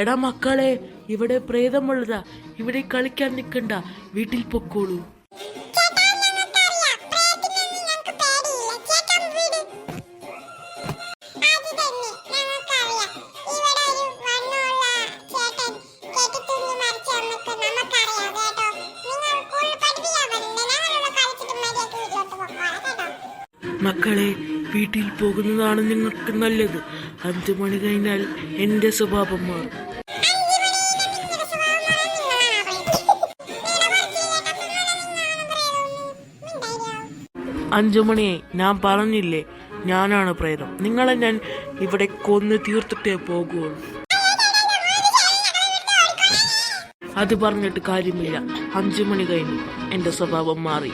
എടാ മക്കളെ, ഇവിടെ പ്രേതമുള്ളതാ. ഇവിടെ കളിക്കാൻ നിക്കണ്ട, വീട്ടിൽ പൊക്കോളൂ. മക്കളെ, വീട്ടിൽ പോകുന്നതാണ് നിങ്ങൾക്ക് നല്ലത്. 5 മണി കഴിഞ്ഞാൽ എന്റെ സ്വഭാവം മാറും. 5 മണിയായി, ഞാൻ പറഞ്ഞില്ലേ ഞാനാണ് പ്രേതം. നിങ്ങളെ ഞാൻ ഇവിടെ കൊന്ന് തീർത്തിട്ടേ പോകുള്ളൂ. അത് പറഞ്ഞിട്ട് കാര്യമില്ല. 5 മണി കഴിഞ്ഞു, എന്റെ സ്വഭാവം മാറി.